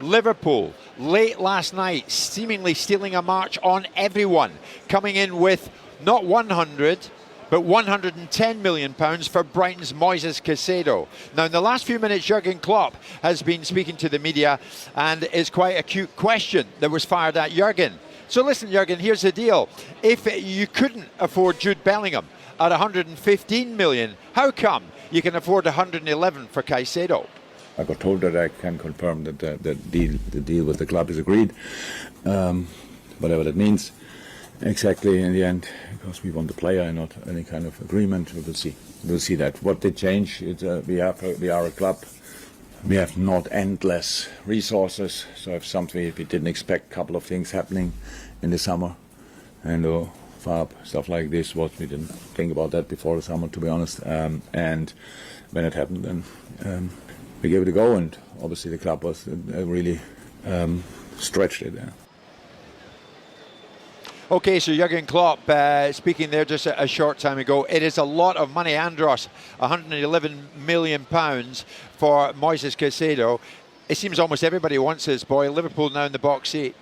Liverpool, late last night, seemingly stealing a march on everyone, coming in with not 100, but £110 million for Brighton's Moises Caicedo. Now, in the last few minutes, Jurgen Klopp has been speaking to the media, and it's quite a cute question that was fired at Jurgen. So listen, Jurgen, here's the deal. If you couldn't afford Jude Bellingham at 115 million, how come you can afford 111 for Caicedo? I got told that I can confirm that the deal with the club is agreed, whatever that means. Exactly in the end, because we want the player and not any kind of agreement. We will see. We'll see that. What did change? We are a club. We have not endless resources. So if we didn't expect a couple of things happening in the summer, and FAB, stuff like this, we didn't think about that before the summer, to be honest. And when it happened, then we gave it a go, and obviously the club was really stretched it. Okay, so Jurgen Klopp speaking there just a short time ago. It is a lot of money, Andros, £111 million for Moises Caicedo. It seems almost everybody wants this boy. Liverpool now in the box seat.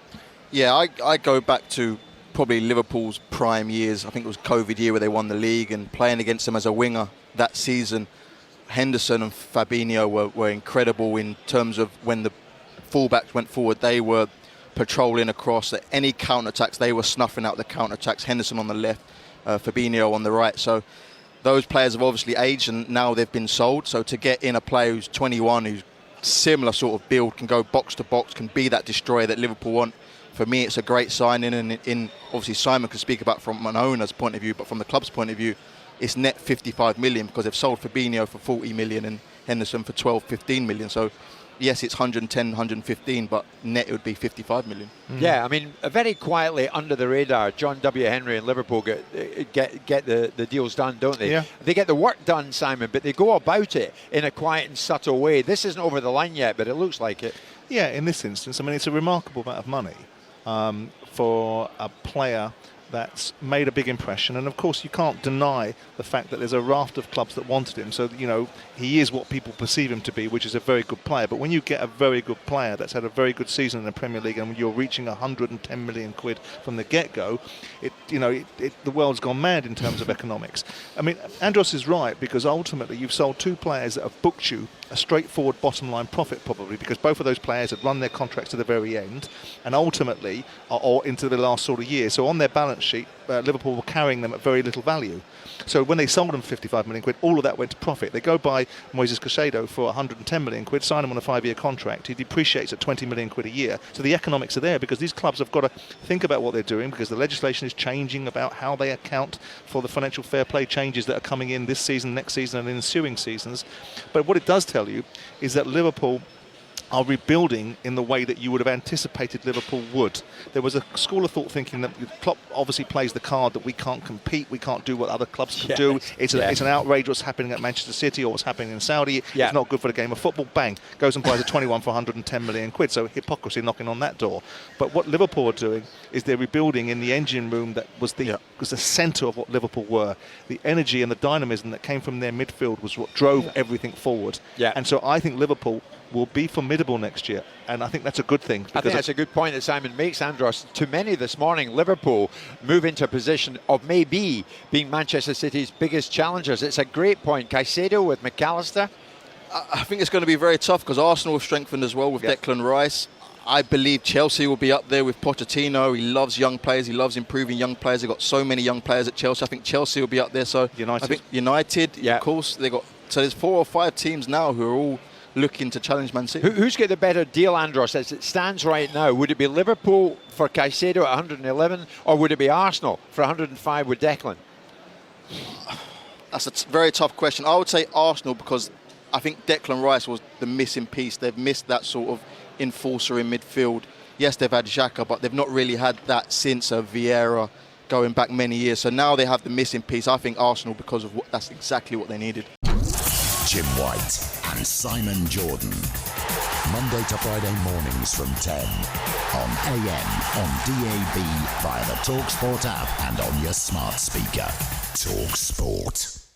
Yeah, I go back to probably Liverpool's prime years. I think it was COVID year where they won the league, and playing against them as a winger that season, Henderson and Fabinho were incredible in terms of when the fullbacks went forward, they were patrolling across. At any counter-attacks, they were snuffing out the counter-attacks. Henderson on the left, Fabinho on the right. So those players have obviously aged, and now they've been sold. So to get in a player who's 21, who's similar sort of build, can go box to box, can be that destroyer that Liverpool want, for me it's a great signing. And obviously Simon can speak about from an owner's point of view, but from the club's point of view, it's net 55 million because they've sold Fabinho for 40 million and Henderson for 12, 15 million. So yes, it's 110, 115, but net it would be 55 million. Yeah, I mean, very quietly under the radar, John W. Henry and Liverpool get the deals done, don't they? Yeah. They get the work done, Simon, but they go about it in a quiet and subtle way. This isn't over the line yet, but it looks like it. Yeah, in this instance, I mean, it's a remarkable amount of money for a player that's made a big impression, and of course you can't deny the fact that there's a raft of clubs that wanted him, so he is what people perceive him to be, which is a very good player. But when you get a very good player that's had a very good season in the Premier League, and you're reaching 110 million quid from the get-go, the world's gone mad in terms of economics. I mean, Andros is right, because ultimately you've sold two players that have booked you a straightforward bottom line profit, probably because both of those players had run their contracts to the very end and ultimately or into the last sort of year. So on their balance sheet, Liverpool were carrying them at very little value. So when they sold them 55 million quid, all of that went to profit. They go buy Moises Caicedo for 110 million quid, sign him on a 5-year contract. He depreciates at 20 million quid a year. So the economics are there, because these clubs have got to think about what they're doing, because the legislation is changing about how they account for the financial fair play changes that are coming in this season, next season and in ensuing seasons. But what it does tell you is that Liverpool are rebuilding in the way that you would have anticipated Liverpool would. There was a school of thought thinking that Klopp obviously plays the card that we can't compete, we can't do what other clubs can do. It's an outrage what's happening at Manchester City or what's happening in Saudi. It's not good for the game of football. Bang, goes and buys a 21 for 110 million quid. So hypocrisy knocking on that door. But what Liverpool are doing is they're rebuilding in the engine room that was the centre of what Liverpool were. The energy and the dynamism that came from their midfield was what drove everything forward. And so I think Liverpool will be formidable next year, and I think that's a good thing. I think that's a good point that Simon makes, Andros. To many this morning, Liverpool move into a position of maybe being Manchester City's biggest challengers. It's a great point. Caicedo with McAllister. I think it's going to be very tough, because Arsenal have strengthened as well with Declan Rice. I believe Chelsea will be up there with Pochettino. He loves young players. He loves improving young players. They've got so many young players at Chelsea. I think Chelsea will be up there. So I think United, of course, so there's 4 or 5 teams now who are all looking to challenge Man City. Who's got the better deal, Andros, as it stands right now? Would it be Liverpool for Caicedo at 111, or would it be Arsenal for 105 with Declan? That's a very tough question. I would say Arsenal, because I think Declan Rice was the missing piece. They've missed that sort of enforcer in midfield. Yes, they've had Xhaka, but they've not really had that since Vieira going back many years. So now they have the missing piece. I think Arsenal, because of that's exactly what they needed. Jim White and Simon Jordan. Monday to Friday mornings from 10 on AM, on DAB, via the talkSPORT app and on your smart speaker. talkSPORT.